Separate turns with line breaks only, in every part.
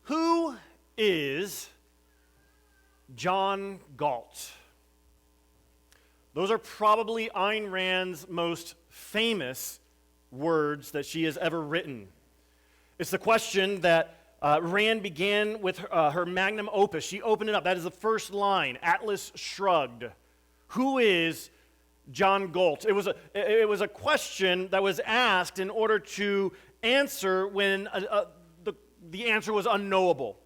Who is John Galt? Those are probably Ayn Rand's most famous words that she has ever written. It's the question that Rand began with her magnum opus. She opened it up. That is the first line, Atlas Shrugged. Who is John Galt? It was a question that was asked in order to answer when the answer was unknowable.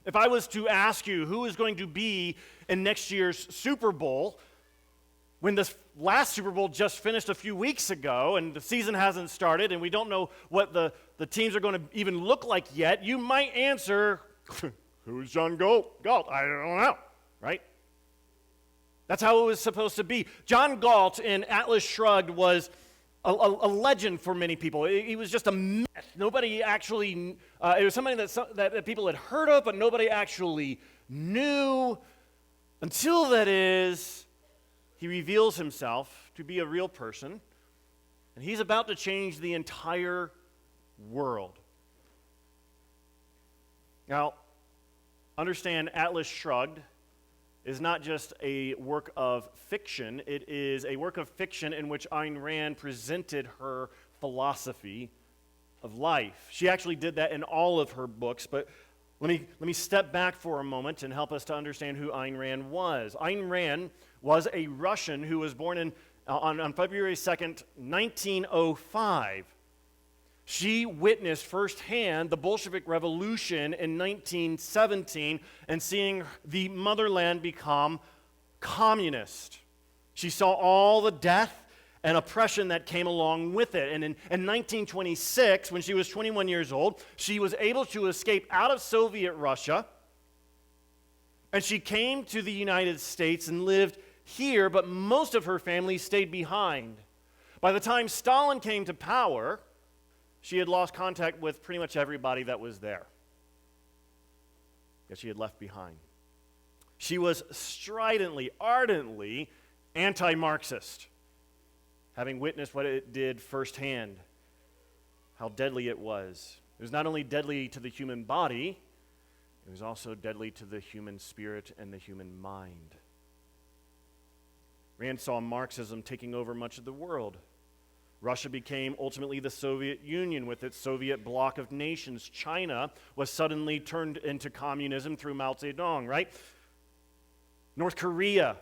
If I was to ask you who is going to be in next year's Super Bowl, when this last Super Bowl just finished a few weeks ago and the season hasn't started and we don't know what the teams are going to even look like yet, you might answer, who's John Galt? I don't know, right? That's how it was supposed to be. John Galt in Atlas Shrugged was a legend for many people. He was just a myth. Nobody actually, it was something that people had heard of, but nobody actually knew until, that is, he reveals himself to be a real person, and he's about to change the entire world. Now, understand, Atlas Shrugged is not just a work of fiction. It is a work of fiction in which Ayn Rand presented her philosophy of life. She actually did that in all of her books, but let me step back for a moment and help us to understand who Ayn Rand was. Ayn Rand was a Russian who was born on February 2nd, 1905. She witnessed firsthand the Bolshevik Revolution in 1917 and seeing the motherland become communist. She saw all the death and oppression that came along with it. And in 1926, when she was 21 years old, she was able to escape out of Soviet Russia, and she came to the United States and lived here, but most of her family stayed behind. By the time Stalin came to power, she had lost contact with pretty much everybody that was there that she had left behind. She was stridently, ardently anti-Marxist, having witnessed what it did firsthand, how deadly it was. It was not only deadly to the human body, it was also deadly to the human spirit and the human mind. Rand saw Marxism taking over much of the world. Russia became ultimately the Soviet Union with its Soviet bloc of nations. China was suddenly turned into communism through Mao Zedong, right? North Korea,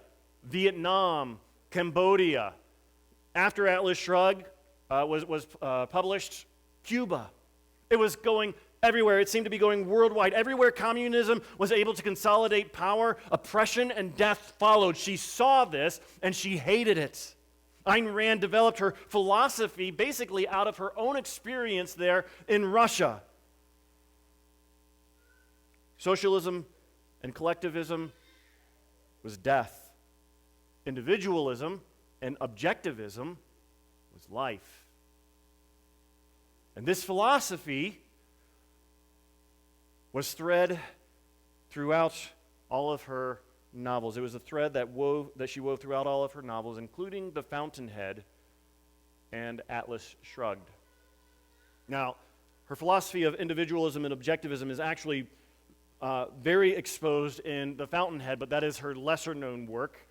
Vietnam, Cambodia. After Atlas Shrugged was published, Cuba. It was going everywhere. It seemed to be going worldwide. Everywhere communism was able to consolidate power, oppression and death followed. She saw this and she hated it. Ayn Rand developed her philosophy basically out of her own experience there in Russia. Socialism and collectivism was death. Individualism and objectivism was life. And this philosophy was thread throughout all of her novels. It was a thread that she wove throughout all of her novels, including The Fountainhead and Atlas Shrugged. Now, her philosophy of individualism and objectivism is actually very exposed in The Fountainhead, but that is her lesser-known work.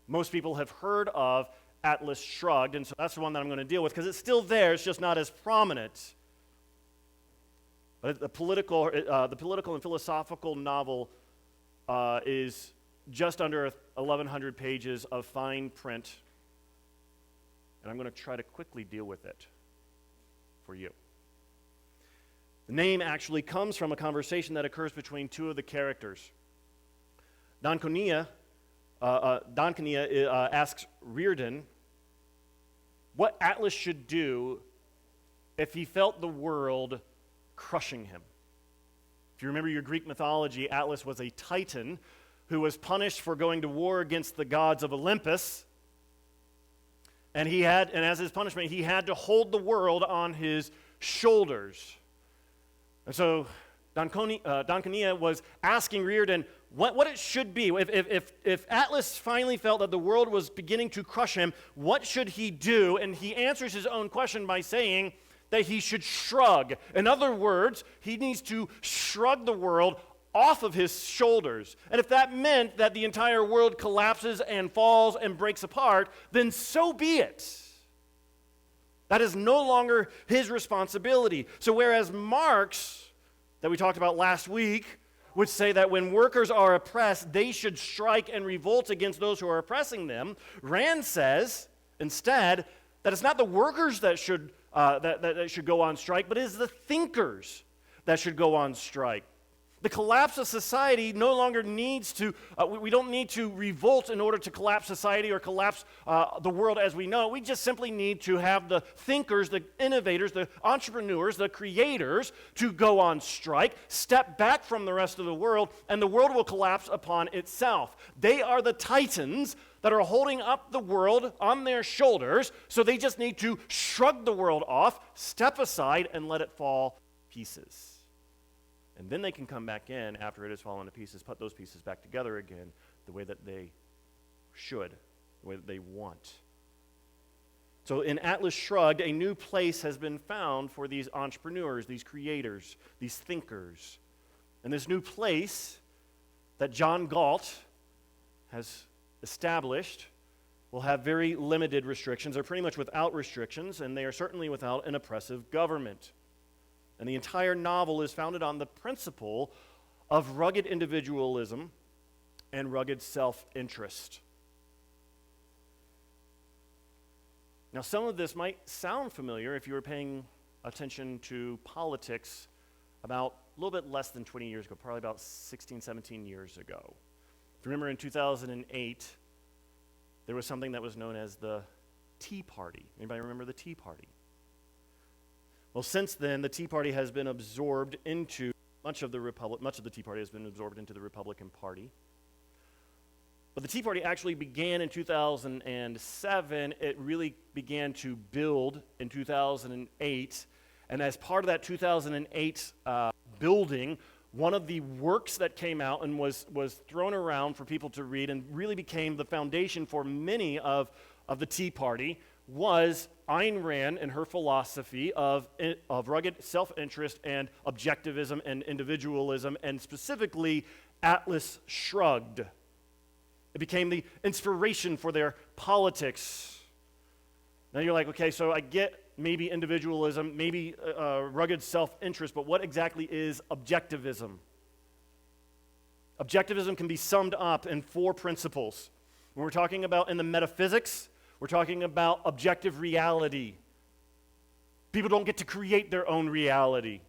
Most people have heard of Atlas Shrugged, and so that's the one that I'm going to deal with, because it's still there, it's just not as prominent. But the political and philosophical novel is just under 1,100 pages of fine print, and I'm going to try to quickly deal with it for you. The name actually comes from a conversation that occurs between two of the characters. Don Cornea asks Reardon what Atlas should do if he felt the world crushing him. If you remember your Greek mythology, Atlas was a titan who was punished for going to war against the gods of Olympus. And as his punishment, he had to hold the world on his shoulders. And so Don Cornea was asking Reardon what it should be. If Atlas finally felt that the world was beginning to crush him, what should he do? And he answers his own question by saying that he should shrug. In other words, he needs to shrug the world off of his shoulders. And if that meant that the entire world collapses and falls and breaks apart, then so be it. That is no longer his responsibility. So whereas Marx, that we talked about last week, would say that when workers are oppressed, they should strike and revolt against those who are oppressing them, Rand says, instead, that it's not the workers that should go on strike, but it is the thinkers that should go on strike. The collapse of society no longer needs to, we don't need to revolt in order to collapse society or collapse the world as we know it. We just simply need to have the thinkers, the innovators, the entrepreneurs, the creators to go on strike, step back from the rest of the world, and the world will collapse upon itself. They are the titans that are holding up the world on their shoulders, so they just need to shrug the world off, step aside, and let it fall to pieces. And then they can come back in after it has fallen to pieces, put those pieces back together again the way that they should, the way that they want. So in Atlas Shrugged, a new place has been found for these entrepreneurs, these creators, these thinkers. And this new place that John Galt has established will have very limited restrictions. They're pretty much without restrictions, and they are certainly without an oppressive government. And the entire novel is founded on the principle of rugged individualism and rugged self-interest. Now, some of this might sound familiar if you were paying attention to politics about a little bit less than 20 years ago, probably about 16, 17 years ago. If you remember in 2008, there was something that was known as the Tea Party. Anybody remember the Tea Party? Well, since then, the Tea Party has been absorbed into much of the Tea Party has been absorbed into the Republican Party. But the Tea Party actually began in 2007. It really began to build in 2008. And as part of that 2008 building, one of the works that came out and was thrown around for people to read and really became the foundation for many of the Tea Party was Ayn Rand and her philosophy of rugged self-interest and objectivism and individualism, and specifically Atlas Shrugged. It became the inspiration for their politics. Now you're like, okay, so I get maybe individualism, maybe rugged self-interest, but what exactly is objectivism? Objectivism can be summed up in 4 principles. When we're talking about in the metaphysics, we're talking about objective reality. People don't get to create their own reality.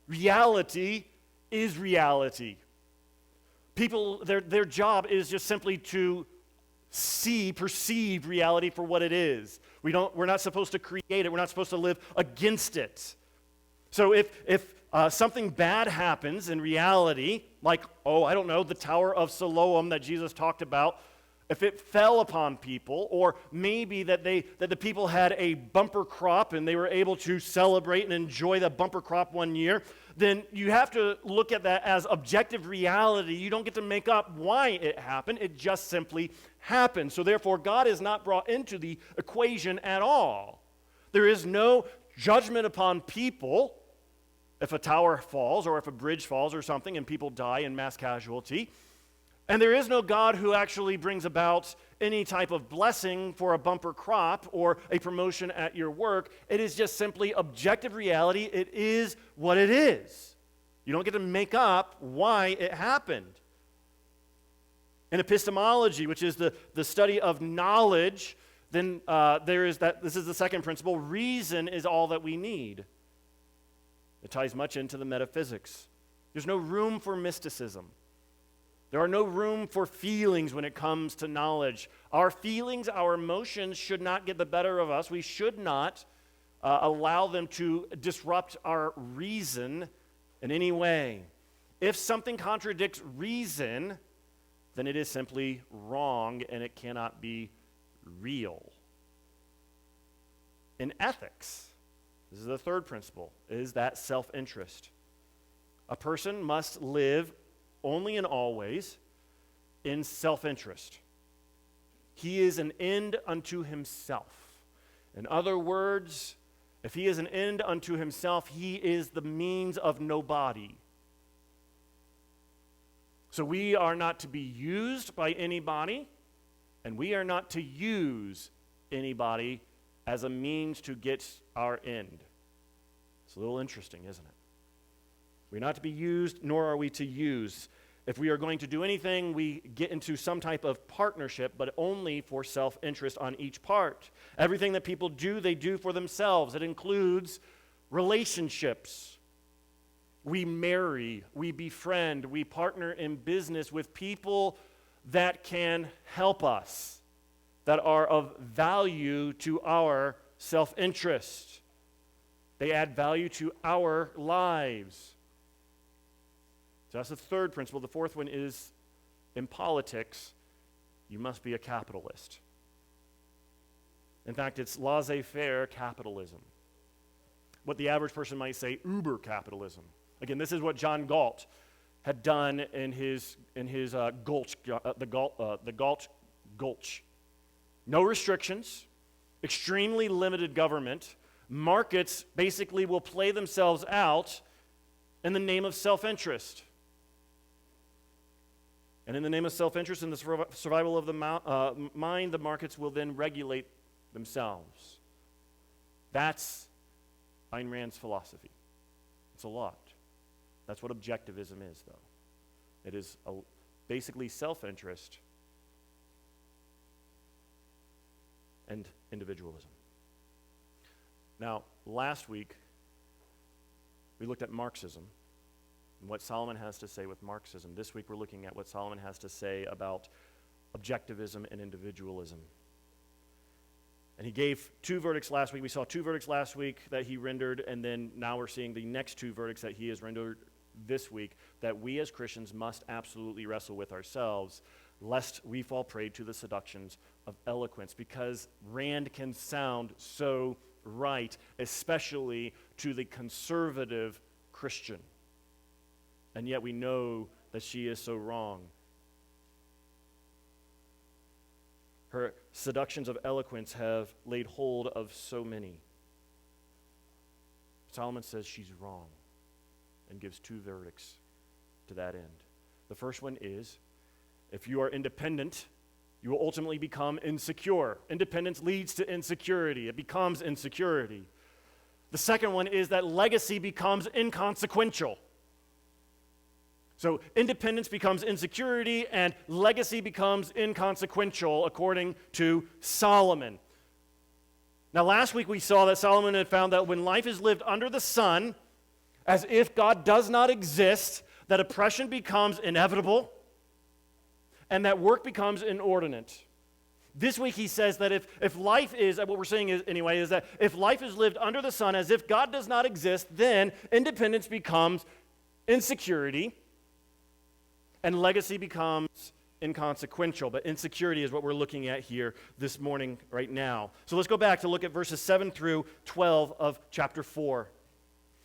Reality is reality. People, their job is just simply to perceive reality for what it is. We're not supposed to create it. We're not supposed to live against it. So if something bad happens in reality, like, the Tower of Siloam that Jesus talked about, if it fell upon people, or maybe that the people had a bumper crop and they were able to celebrate and enjoy the bumper crop one year, then you have to look at that as objective reality. You don't get to make up why it happened. It just simply happened. So therefore, God is not brought into the equation at all. There is no judgment upon people if a tower falls or if a bridge falls or something and people die in mass casualty. And there is no God who actually brings about any type of blessing for a bumper crop or a promotion at your work. It is just simply objective reality. It is what it is. You don't get to make up why it happened. In epistemology, which is the study of knowledge, then this is the second principle. Reason is all that we need. It ties much into the metaphysics. There's no room for mysticism. There are no room for feelings when it comes to knowledge. Our feelings, our emotions should not get the better of us. We should not allow them to disrupt our reason in any way. If something contradicts reason, then it is simply wrong and it cannot be real. In ethics, this is the third principle, is that self-interest. A person must live only and always in self-interest. He is an end unto himself. In other words, If he is an end unto himself, he is the means of nobody. So we are not to be used by anybody, and we are not to use anybody as a means to get our end. It's a little interesting, isn't it? We're not to be used, nor are we to use. If we are going to do anything, we get into some type of partnership, but only for self-interest on each part. Everything that people do, they do for themselves. It includes relationships. We marry, we befriend, we partner in business with people that can help us, that are of value to our self-interest. They add value to our lives. So that's the third principle. The fourth one is, in politics, you must be a capitalist. In fact, it's laissez-faire capitalism. What the average person might say, uber capitalism. Again, this is what John Galt had done in his Gulch, the Gulch. No restrictions, extremely limited government. Markets basically will play themselves out in the name of self-interest. And in the name of self-interest and the survival of the mind, the markets will then regulate themselves. That's Ayn Rand's philosophy. It's a lot. That's what objectivism is, though. It is basically self-interest and individualism. Now, last week, we looked at Marxism and what Solomon has to say with Marxism. This week, we're looking at what Solomon has to say about objectivism and individualism. And he gave two verdicts last week. We saw two verdicts last week that he rendered, and then now we're seeing the next two verdicts that he has rendered this week that we as Christians must absolutely wrestle with ourselves, lest we fall prey to the seductions of eloquence, because Rand can sound so right, especially to the conservative Christian. And yet we know that she is so wrong. Her seductions of eloquence have laid hold of so many. Solomon says she's wrong and gives two verdicts to that end. The first one is, if you are independent, you will ultimately become insecure. Independence leads to insecurity. It becomes insecurity. The second one is that legacy becomes inconsequential. So independence becomes insecurity and legacy becomes inconsequential, according to Solomon. Now, last week we saw that Solomon had found that when life is lived under the sun, as if God does not exist, that oppression becomes inevitable and that work becomes inordinate. This week he says that if life is, what we're saying is anyway, is that if life is lived under the sun as if God does not exist, then independence becomes insecurity and legacy becomes inconsequential. But insecurity is what we're looking at here this morning right now. So let's go back to look at verses 7 through 12 of chapter 4.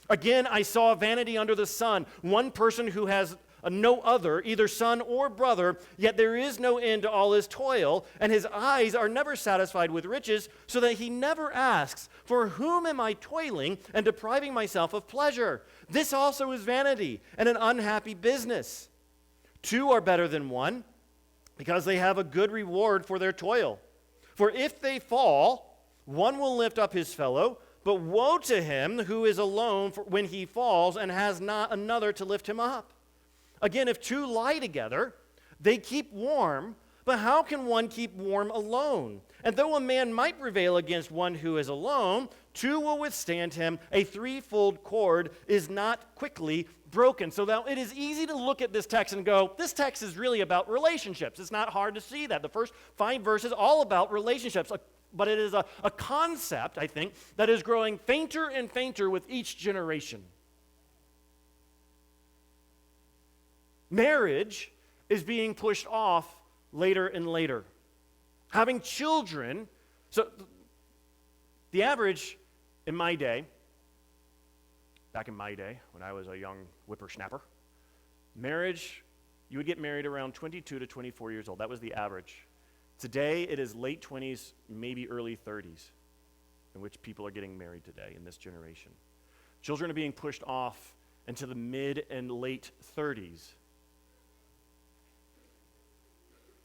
Again, I saw vanity under the sun, one person who has no other, either son or brother, yet there is no end to all his toil, and his eyes are never satisfied with riches, so that he never asks, for whom am I toiling and depriving myself of pleasure? This also is vanity and an unhappy business. Two are better than one, because they have a good reward for their toil. For if they fall, one will lift up his fellow, but woe to him who is alone when he falls and has not another to lift him up. Again, if two lie together, they keep warm, but how can one keep warm alone? And though a man might prevail against one who is alone, two will withstand him. A threefold cord is not quickly broken. So now it is easy to look at this text and go, this text is really about relationships. It's not hard to see that. The first 5 verses all about relationships. But it is a concept, I think, that is growing fainter and fainter with each generation. Marriage is being pushed off later and later. Having children, so the average in my day, back in my day when I was a young whippersnapper, marriage, you would get married around 22 to 24 years old. That was the average. Today, it is late 20s, maybe early 30s. in which people are getting married today in this generation. Children are being pushed off into the mid and late 30s.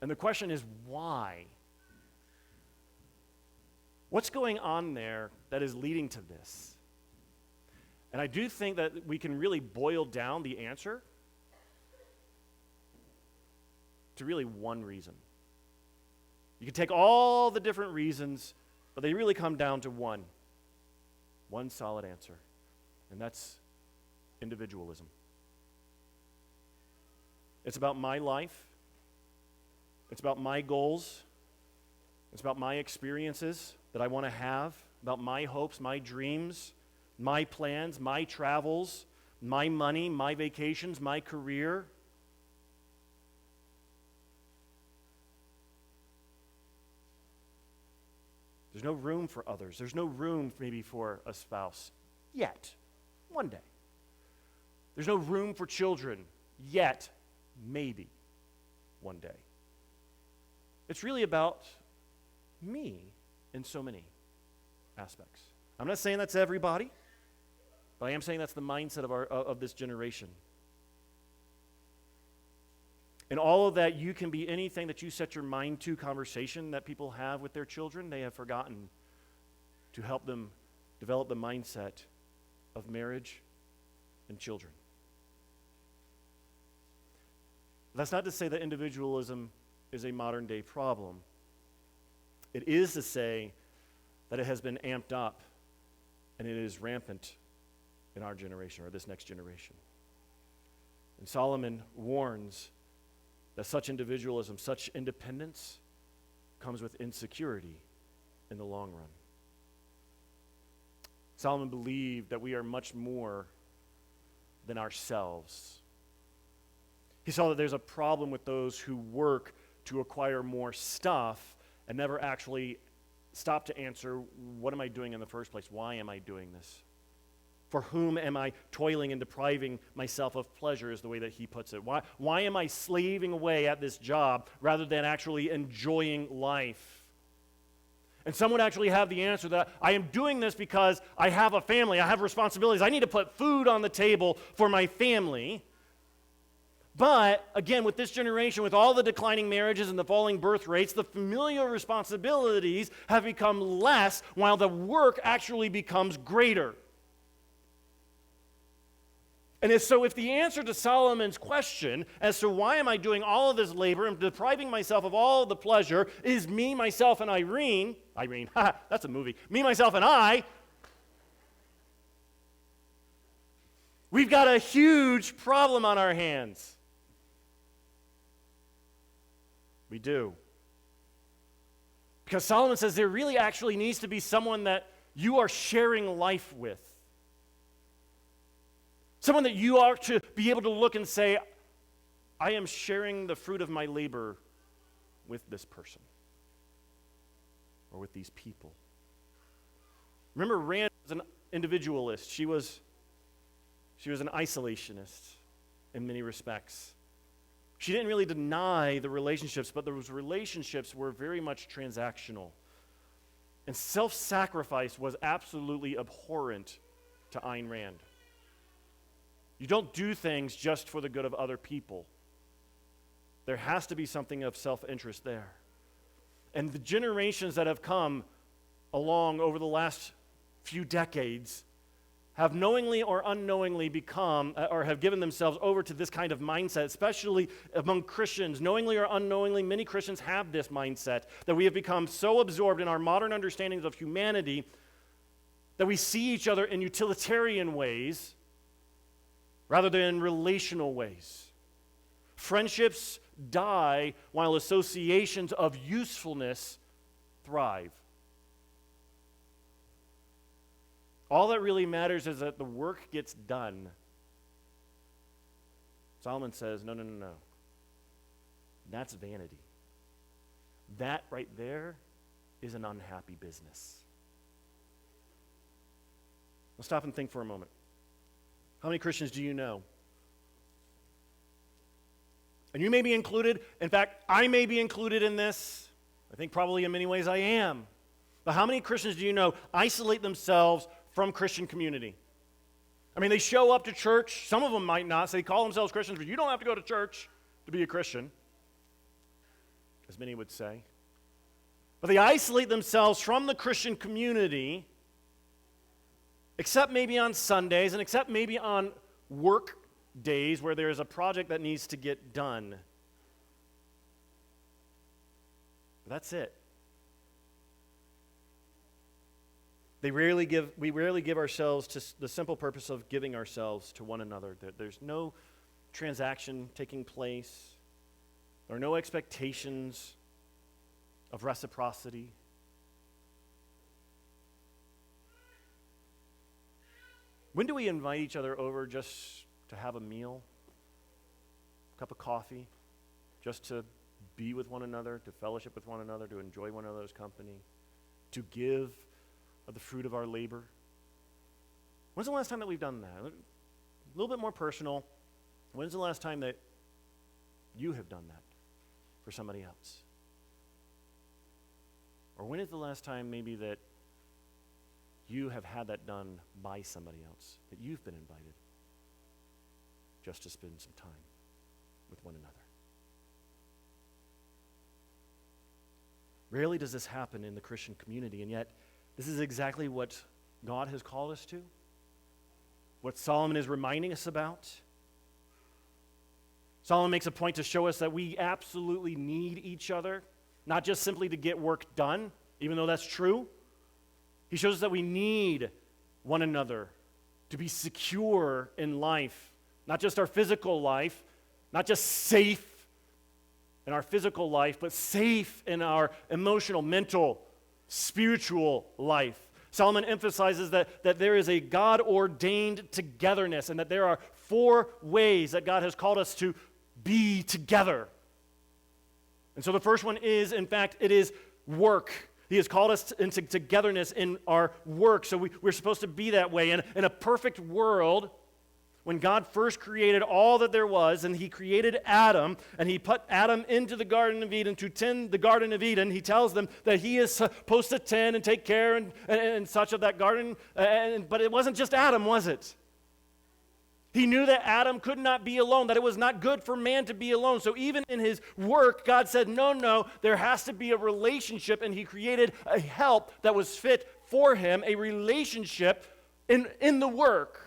And the question is, why? What's going on there that is leading to this? And I do think that we can really boil down the answer to really one reason. You can take all the different reasons, but they really come down to one solid answer, and that's individualism. It's about my life. It's about my goals. It's about my experiences that I want to have, about my hopes, my dreams, my plans, my travels, my money, my vacations, my career. There's no room for others. There's no room maybe for a spouse yet, one day. There's no room for children yet, maybe one day. It's really about me in so many aspects. I'm not saying that's everybody, but I am saying that's the mindset of this generation. And all of that, you can be anything that you set your mind to. Conversation that people have with their children, they have forgotten to help them develop the mindset of marriage and children. That's not to say that individualism is a modern day problem. It is to say that it has been amped up and it is rampant in our generation, or this next generation. And Solomon warns that such individualism, such independence, comes with insecurity in the long run. Solomon believed that we are much more than ourselves. He saw that there's a problem with those who work to acquire more stuff and never actually stop to answer, what am I doing in the first place? Why am I doing this? For whom am I toiling and depriving myself of pleasure, is the way that he puts it. Why am I slaving away at this job rather than actually enjoying life? And some would actually have the answer that I am doing this because I have a family, I have responsibilities, I need to put food on the table for my family. But, again, with this generation, with all the declining marriages and the falling birth rates, the familial responsibilities have become less while the work actually becomes greater. And so if the answer to Solomon's question as to why am I doing all of this labor and depriving myself of all of the pleasure is me, myself, and Irene, that's a movie, me, myself, and I, we've got a huge problem on our hands. We do. Because Solomon says there really actually needs to be someone that you are sharing life with. Someone that you are to be able to look and say, I am sharing the fruit of my labor with this person or with these people. Remember, Rand was an individualist. She was an isolationist in many respects. She didn't really deny the relationships, but those relationships were very much transactional. And self-sacrifice was absolutely abhorrent to Ayn Rand. You don't do things just for the good of other people. There has to be something of self-interest there. And the generations that have come along over the last few decades have knowingly or unknowingly become or have given themselves over to this kind of mindset, especially among Christians. Knowingly or unknowingly, many Christians have this mindset that we have become so absorbed in our modern understandings of humanity that we see each other in utilitarian ways rather than in relational ways. Friendships die while associations of usefulness thrive. All that really matters is that the work gets done. Solomon says, no. That's vanity. That right there is an unhappy business. Let's stop and think for a moment. How many Christians do you know? And you may be included. In fact, I may be included in this. I think probably in many ways I am. But how many Christians do you know isolate themselves from Christian community? I mean, they show up to church. Some of them might not, so they call themselves Christians, but you don't have to go to church to be a Christian, as many would say. But they isolate themselves from the Christian community, except maybe on Sundays and except maybe on work days where there's a project that needs to get done. But that's it. We rarely give ourselves to the simple purpose of giving ourselves to one another. There's no transaction taking place. There are no expectations of reciprocity. When do we invite each other over just to have a meal, a cup of coffee, just to be with one another, to fellowship with one another, to enjoy one another's company, to give of the fruit of our labor? When's the last time that we've done that? A little bit more personal. When's the last time that you have done that for somebody else? Or when is the last time maybe that you have had that done by somebody else, that you've been invited just to spend some time with one another? Rarely does this happen in the Christian community, and yet this is exactly what God has called us to, what Solomon is reminding us about. Solomon makes a point to show us that we absolutely need each other, not just simply to get work done, even though that's true. He shows us that we need one another to be secure in life, not just our physical life, not just safe in our physical life, but safe in our emotional, mental, spiritual life. Solomon emphasizes that there is a God-ordained togetherness and that there are 4 ways that God has called us to be together. And so the first one is, in fact, it is work. He has called us into togetherness in our work, so we're supposed to be that way. And in a perfect world, when God first created all that there was, and he created Adam, and he put Adam into the Garden of Eden to tend the Garden of Eden, he tells them that he is supposed to tend and take care and such of that garden. But it wasn't just Adam, was it? He knew that Adam could not be alone, that it was not good for man to be alone. So even in his work, God said, no, there has to be a relationship, and he created a help that was fit for him, a relationship in the work.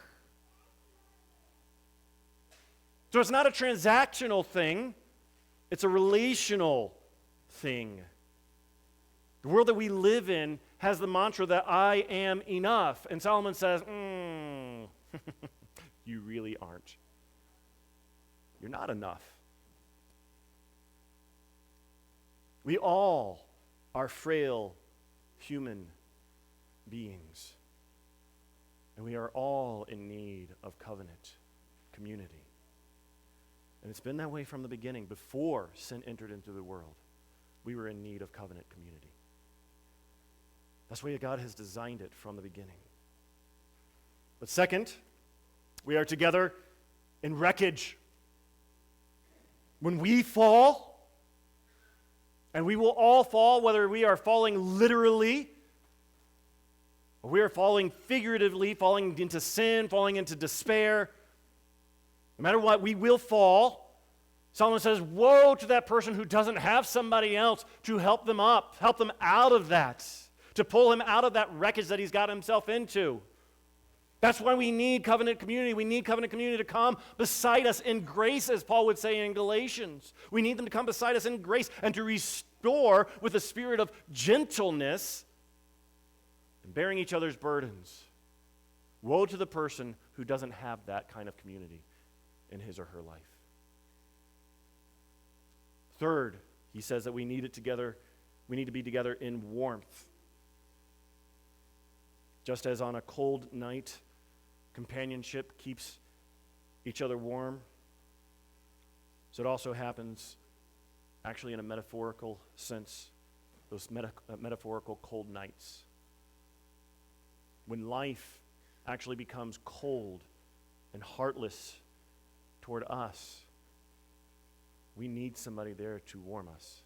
So it's not a transactional thing, it's a relational thing. The world that we live in has the mantra that I am enough. And Solomon says, you really aren't. You're not enough. We all are frail human beings. And we are all in need of covenant community. And it's been that way from the beginning. Before sin entered into the world, we were in need of covenant community. That's the way God has designed it from the beginning. But second, we are together in wreckage. When we fall, and we will all fall, whether we are falling literally, or we are falling figuratively, falling into sin, falling into despair, no matter what, we will fall. Solomon says, woe to that person who doesn't have somebody else to help them up, help them out of that, to pull him out of that wreckage that he's got himself into. That's why we need covenant community. We need covenant community to come beside us in grace, as Paul would say in Galatians. We need them to come beside us in grace and to restore with a spirit of gentleness and bearing each other's burdens. Woe to the person who doesn't have that kind of community in his or her life. Third, he says that we need it together. We need to be together in warmth. Just as on a cold night, companionship keeps each other warm, so it also happens actually in a metaphorical sense, those metaphorical cold nights. When life actually becomes cold and heartless toward us, we need somebody there to warm us.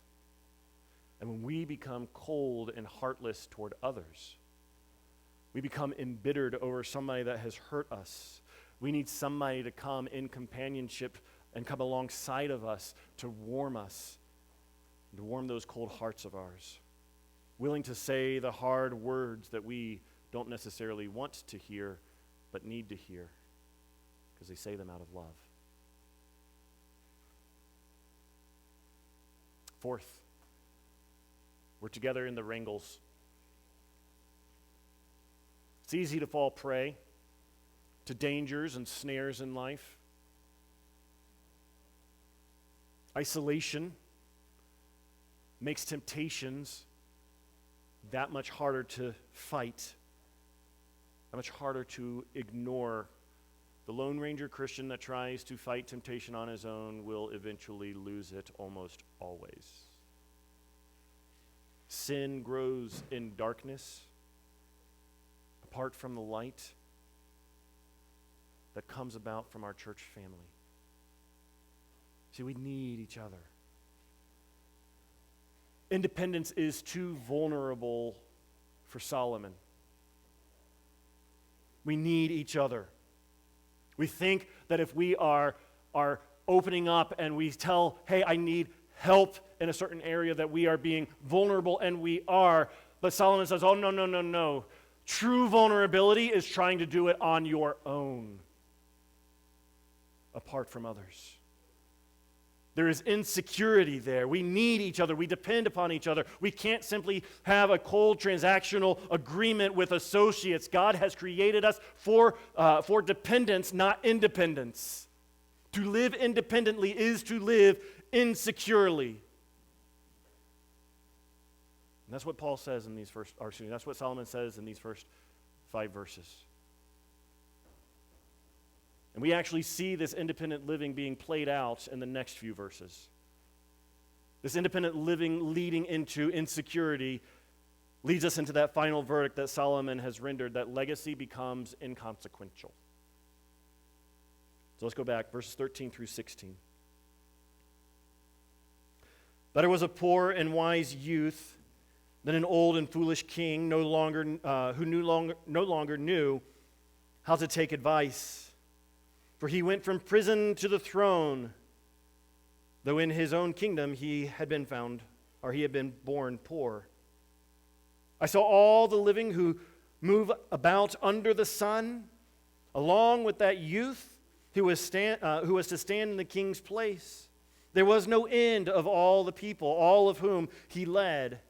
And when we become cold and heartless toward others, we become embittered over somebody that has hurt us. We need somebody to come in companionship and come alongside of us to warm us, to warm those cold hearts of ours. Willing to say the hard words that we don't necessarily want to hear, but need to hear, because they say them out of love. Fourth, we're together in the wrangles. It's easy to fall prey to dangers and snares in life. Isolation makes temptations that much harder to fight, that much harder to ignore. The Lone Ranger Christian that tries to fight temptation on his own will eventually lose it almost always. Sin grows in darkness, apart from the light that comes about from our church family. See, we need each other. Independence is too vulnerable for Solomon. We need each other. We think that if we are opening up and we tell, hey, I need help in a certain area, that we are being vulnerable, and we are. But Solomon says, oh, no, no, no, no. True vulnerability is trying to do it on your own, apart from others. There is insecurity there. We need each other. We depend upon each other. We can't simply have a cold transactional agreement with associates. God has created us for dependence, not independence. To live independently is to live insecurely. And that's what Paul says in these that's what Solomon says in these first 5 verses. And we actually see this independent living being played out in the next few verses. This independent living leading into insecurity leads us into that final verdict that Solomon has rendered, that legacy becomes inconsequential. So let's go back, verses 13 through 16. Better was a poor and wise youth than an old and foolish king who no longer knew how to take advice. For he went from prison to the throne, though in his own kingdom he had been born poor. I saw all the living who move about under the sun, along with that youth who was to stand in the king's place. There was no end of all the people, all of whom he led.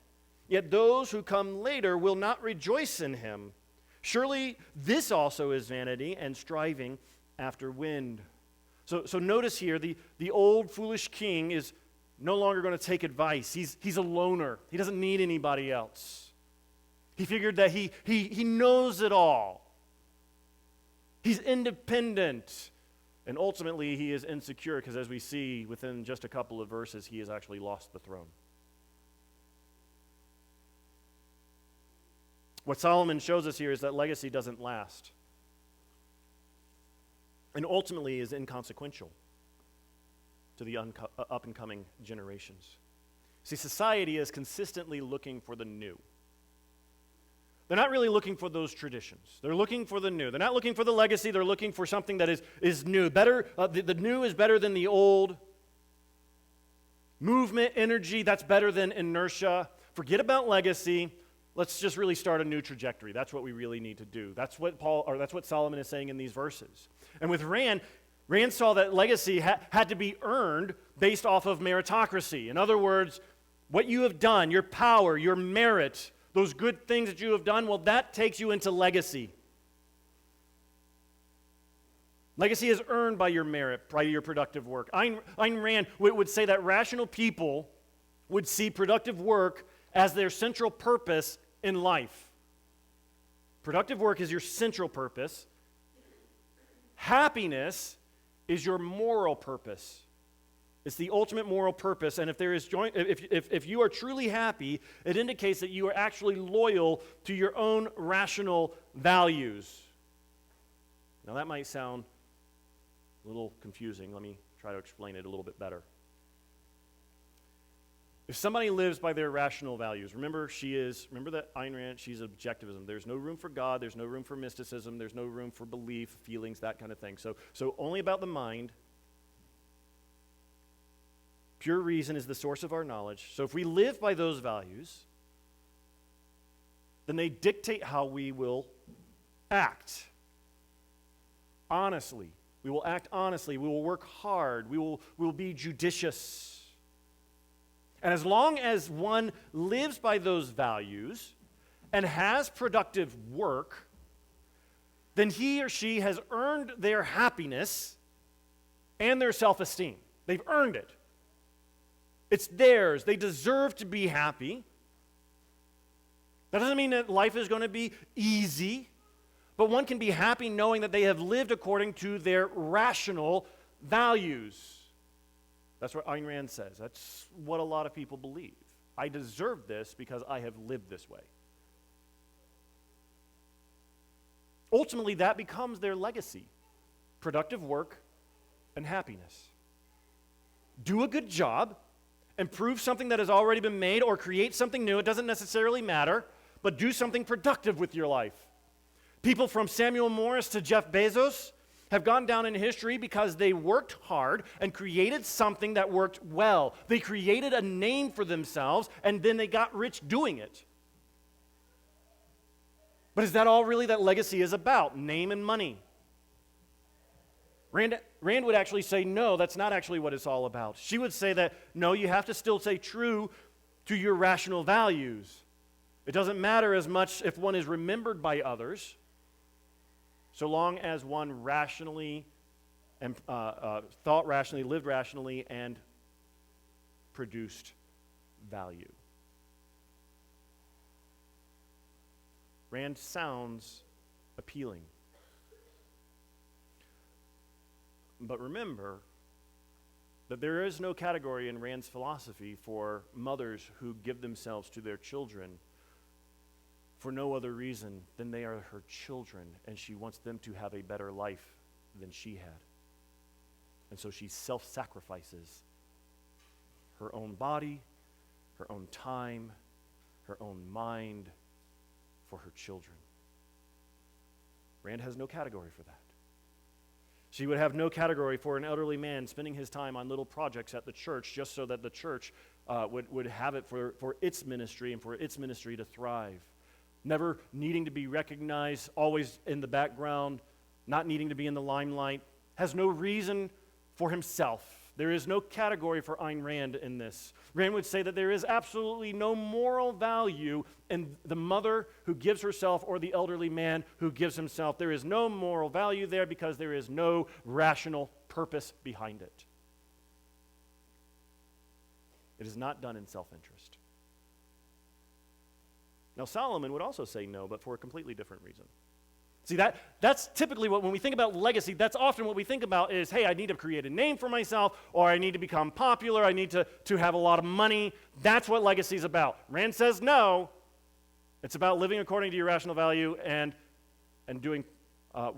Yet those who come later will not rejoice in him. Surely this also is vanity and striving after wind. So notice here, the old foolish king is no longer going to take advice. He's a loner. He doesn't need anybody else. He figured that he knows it all. He's independent. And ultimately, he is insecure because, as we see within just a couple of verses, he has actually lost the throne. What Solomon shows us here is that legacy doesn't last, and ultimately is inconsequential to the up-and-coming generations. See, society is consistently looking for the new. They're not really looking for those traditions. They're looking for the new. They're not looking for the legacy. They're looking for something that is new. Better, the new is better than the old. Movement, energy, that's better than inertia. Forget about legacy. Let's just really start a new trajectory. That's what we really need to do. That's what Solomon is saying in these verses. And with Rand saw that legacy had to be earned based off of meritocracy. In other words, what you have done, your power, your merit, those good things that you have done, well, that takes you into legacy. Legacy is earned by your merit, by your productive work. Ayn Rand would say that rational people would see productive work as their central purpose in life. Productive work is your central purpose. Happiness is your moral purpose. It's the ultimate moral purpose, and if you are truly happy, it indicates that you are actually loyal to your own rational values. Now that might sound a little confusing. Let me try to explain it a little bit better. If somebody lives by their rational values, remember that Ayn Rand, she's objectivism. There's no room for God, there's no room for mysticism, there's no room for belief, feelings, that kind of thing. So only about the mind. Pure reason is the source of our knowledge. So if we live by those values, then they dictate how we will act. Honestly. We will act honestly. We will work hard. We will be judicious. And as long as one lives by those values and has productive work, then he or she has earned their happiness and their self-esteem. They've earned it. It's theirs. They deserve to be happy. That doesn't mean that life is going to be easy, but one can be happy knowing that they have lived according to their rational values. That's what Ayn Rand says. That's what a lot of people believe. I deserve this because I have lived this way. Ultimately, that becomes their legacy: productive work and happiness. Do a good job, improve something that has already been made, or create something new. It doesn't necessarily matter, but do something productive with your life. People from Samuel Morris to Jeff Bezos have gone down in history because they worked hard and created something that worked well. They created a name for themselves, and then they got rich doing it. But is that all really that legacy is about? Name and money? Rand would actually say, no, that's not actually what it's all about. She would say that, no, you have to still stay true to your rational values. It doesn't matter as much if one is remembered by others, so long as one rationally and thought rationally, lived rationally, and produced value. Rand sounds appealing. But remember that there is no category in Rand's philosophy for mothers who give themselves to their children for no other reason than they are her children, and she wants them to have a better life than she had. And so she self-sacrifices her own body, her own time, her own mind for her children. Rand has no category for that. She would have no category for an elderly man spending his time on little projects at the church just so that the church would have it for its ministry and for its ministry to thrive. Never needing to be recognized, always in the background, not needing to be in the limelight, has no reason for himself. There is no category for Ayn Rand in this. Rand would say that there is absolutely no moral value in the mother who gives herself or the elderly man who gives himself. There is no moral value there because there is no rational purpose behind it. It is not done in self-interest. Now, Solomon would also say no, but for a completely different reason. See, that's typically when we think about legacy, that's often what we think about is, hey, I need to create a name for myself, or I need to become popular, I need to have a lot of money. That's what legacy is about. Rand says no. It's about living according to your rational value and doing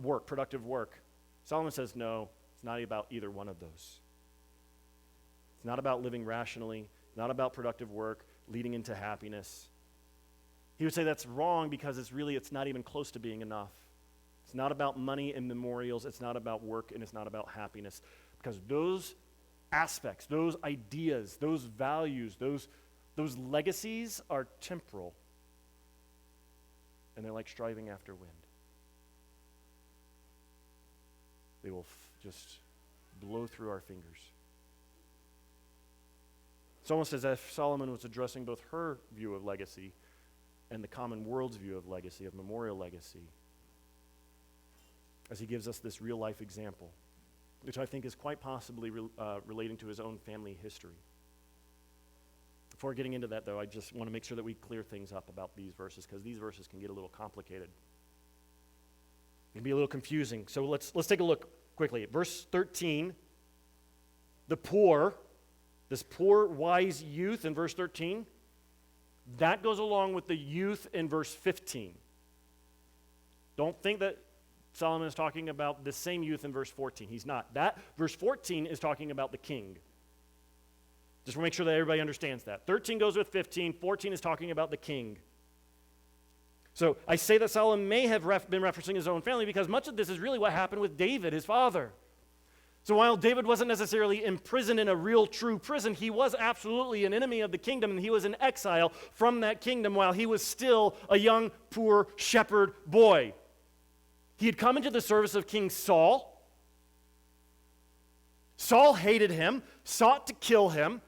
work, productive work. Solomon says no, it's not about either one of those. It's not about living rationally, not about productive work, leading into happiness. He would say that's wrong because it's not even close to being enough. It's not about money and memorials. It's not about work, and it's not about happiness. Because those aspects, those ideas, those values, those legacies are temporal. And they're like striving after wind. They will just blow through our fingers. It's almost as if Solomon was addressing both her view of legacy and the common world's view of legacy, of memorial legacy, as he gives us this real-life example, which I think is quite possibly relating to his own family history. Before getting into that, though, I just want to make sure that we clear things up about these verses, because these verses can get a little complicated. It can be a little confusing. So let's take a look quickly at verse 13. The poor, this poor wise youth in verse 13, that goes along with the youth in verse 15. Don't think that Solomon is talking about the same youth in verse 14. He's not. That verse 14 is talking about the king. Just want to make sure that everybody understands that. 13 goes with 15. 14 is talking about the king. So I say that Solomon may have been referencing his own family because much of this is really what happened with David, his father. So while David wasn't necessarily imprisoned in a real true prison, he was absolutely an enemy of the kingdom, and he was in exile from that kingdom while he was still a young, poor shepherd boy. He had come into the service of King Saul. Saul hated him, sought to kill him.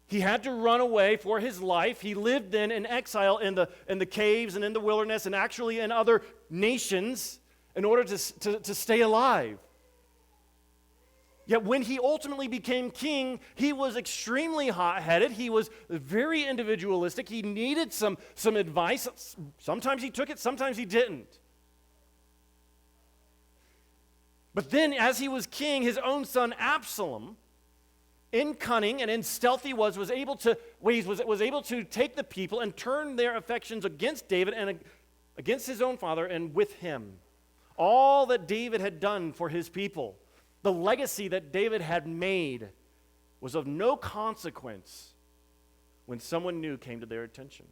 He had to run away for his life. He lived then in exile in the caves and in the wilderness and actually in other nations in order to stay alive. Yet when he ultimately became king, he was extremely hot-headed. He was very individualistic. He needed some advice. Sometimes he took it, sometimes he didn't. But then as he was king, his own son Absalom, in cunning and in stealthy ways, was able to take the people and turn their affections against David and against his own father and with him. All that David had done for his people, the legacy that David had made, was of no consequence when someone new came to their attention.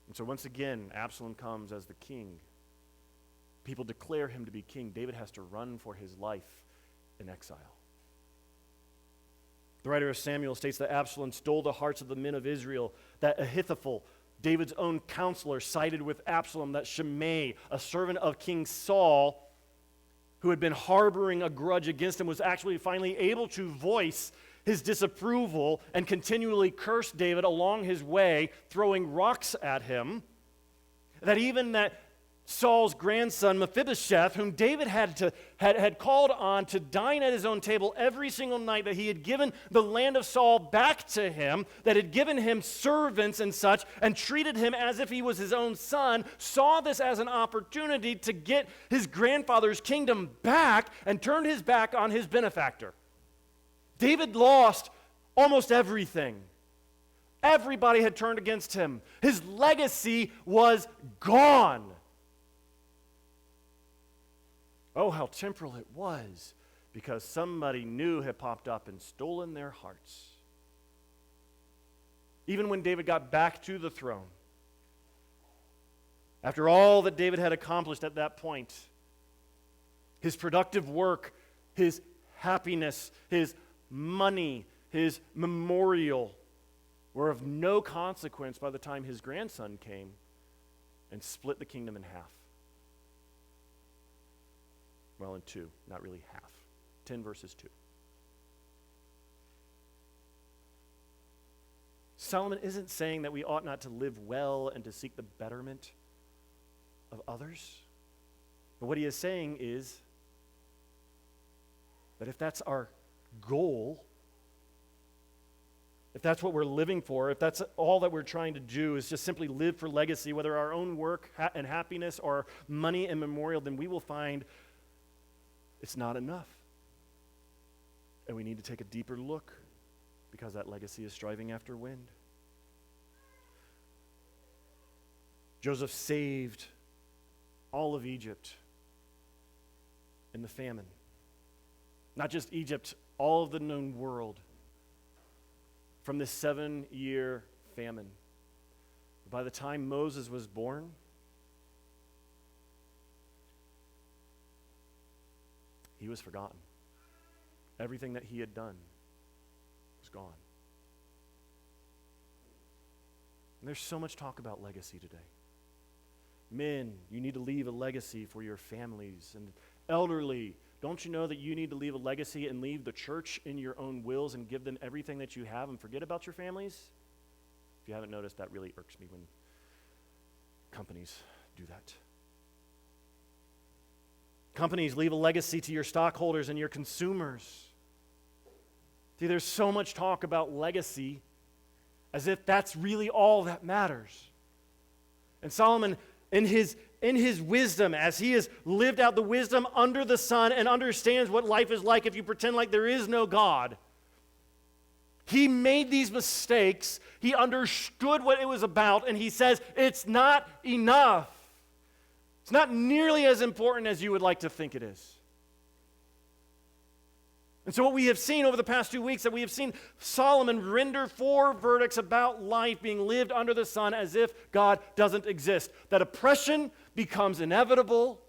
And so once again, Absalom comes as the king. People declare him to be king. David has to run for his life in exile. The writer of Samuel states that Absalom stole the hearts of the men of Israel, that Ahithophel, David's own counselor, sided with Absalom, that Shimei, a servant of King Saul, who had been harboring a grudge against him, was actually finally able to voice his disapproval and continually curse David along his way, throwing rocks at him. That even that Saul's grandson, Mephibosheth, whom David had called on to dine at his own table every single night, that he had given the land of Saul back to him, that had given him servants and such, and treated him as if he was his own son, saw this as an opportunity to get his grandfather's kingdom back and turned his back on his benefactor. David lost almost everything. Everybody had turned against him. His legacy was gone. Oh, how temporal it was, because somebody new had popped up and stolen their hearts. Even when David got back to the throne, after all that David had accomplished at that point, his productive work, his happiness, his money, his memorial were of no consequence by the time his grandson came and split the kingdom in half. Well, in two, not really half. 10 verses 2. Solomon isn't saying that we ought not to live well and to seek the betterment of others. But what he is saying is that if that's our goal, if that's what we're living for, if that's all that we're trying to do is just simply live for legacy, whether our own work and happiness or money and memorial, then we will find it's not enough. And we need to take a deeper look because that legacy is striving after wind. Joseph saved all of Egypt in the famine. Not just Egypt, all of the known world from this 7-year famine. By the time Moses was born, he was forgotten. Everything that he had done was gone. And there's so much talk about legacy today. Men, you need to leave a legacy for your families. And elderly, don't you know that you need to leave a legacy and leave the church in your own wills and give them everything that you have and forget about your families? If you haven't noticed, that really irks me when companies do that. Companies, leave a legacy to your stockholders and your consumers. See, there's so much talk about legacy as if that's really all that matters. And Solomon, in his wisdom, as he has lived out the wisdom under the sun and understands what life is like if you pretend like there is no God, he made these mistakes. He understood what it was about, and he says, it's not enough. It's not nearly as important as you would like to think it is. And so what we have seen over the past 2 weeks, that we have seen Solomon render 4 verdicts about life being lived under the sun as if God doesn't exist. That oppression becomes inevitable,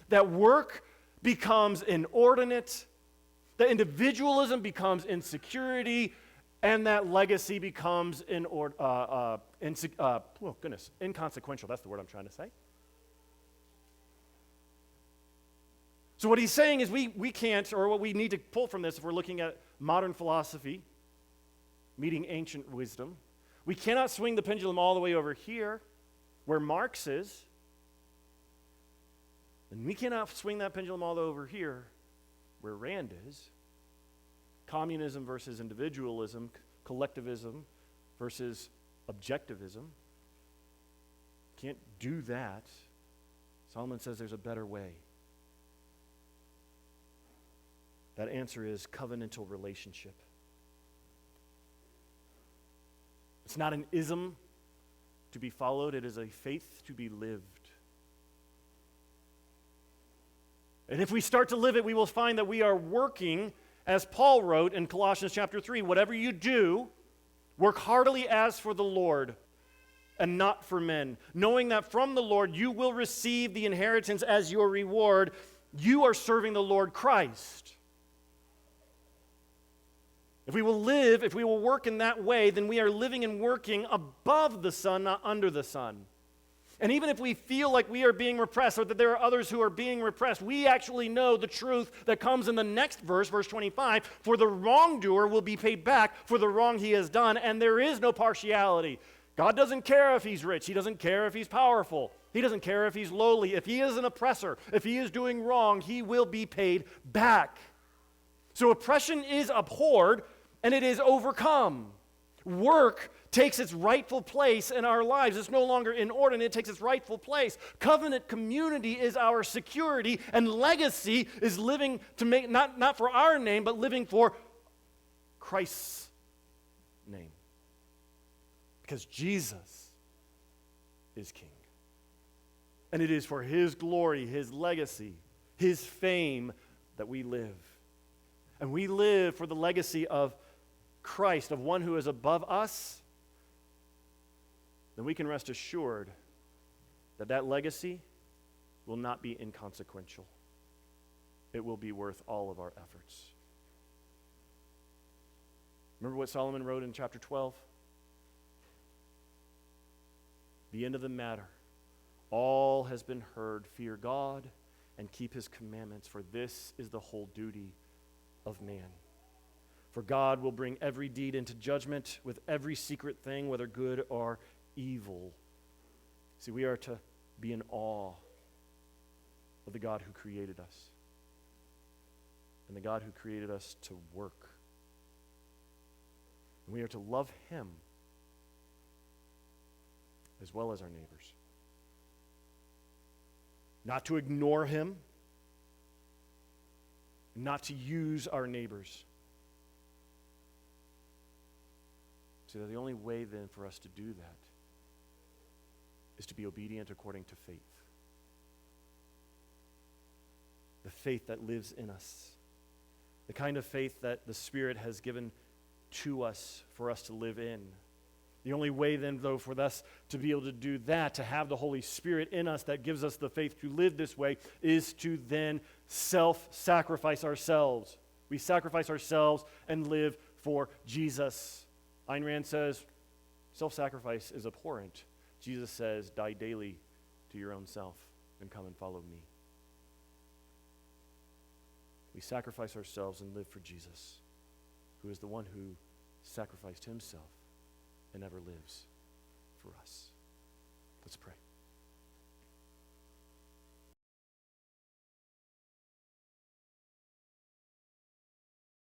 that work becomes inordinate, that individualism becomes insecurity, and that legacy becomes inconsequential. That's the word I'm trying to say. So what he's saying is we can't, or what we need to pull from this if we're looking at modern philosophy, meeting ancient wisdom, we cannot swing the pendulum all the way over here where Marx is, and we cannot swing that pendulum all the way over here where Rand is. Communism versus individualism, collectivism versus objectivism. Can't do that. Solomon says there's a better way. That answer is covenantal relationship. It's not an ism to be followed, it is a faith to be lived. And if we start to live it, we will find that we are working, as Paul wrote in Colossians chapter 3, whatever you do, work heartily as for the Lord and not for men, knowing that from the Lord you will receive the inheritance as your reward. You are serving the Lord Christ. If we will work in that way, then we are living and working above the sun, not under the sun. And even if we feel like we are being repressed or that there are others who are being repressed, we actually know the truth that comes in the next verse, verse 25, for the wrongdoer will be paid back for the wrong he has done, and there is no partiality. God doesn't care if he's rich. He doesn't care if he's powerful. He doesn't care if he's lowly. If he is an oppressor, if he is doing wrong, he will be paid back. So oppression is abhorred, and it is overcome. Work takes its rightful place in our lives. It's no longer inordinate, it takes its rightful place. Covenant community is our security, and legacy is living to make, not for our name, but living for Christ's name. Because Jesus is King. And it is for his glory, his legacy, his fame that we live. And we live for the legacy of Christ, of one who is above us. Then we can rest assured that that legacy will not be inconsequential. It will be worth all of our efforts. Remember what Solomon wrote in chapter 12? The end of the matter. All has been heard. Fear God and keep his commandments, for this is the whole duty of man. For God will bring every deed into judgment with every secret thing, whether good or evil. See, we are to be in awe of the God who created us and the God who created us to work. And we are to love him as well as our neighbors. Not to ignore him, not to use our neighbors. So the only way then for us to do that is to be obedient according to faith. The faith that lives in us. The kind of faith that the Spirit has given to us for us to live in. The only way then, though, for us to be able to do that, to have the Holy Spirit in us that gives us the faith to live this way, is to then self-sacrifice ourselves. We sacrifice ourselves and live for Jesus. Ayn Rand says, self-sacrifice is abhorrent. Jesus says, die daily to your own self and come and follow me. We sacrifice ourselves and live for Jesus, who is the one who sacrificed himself and ever lives for us. Let's pray.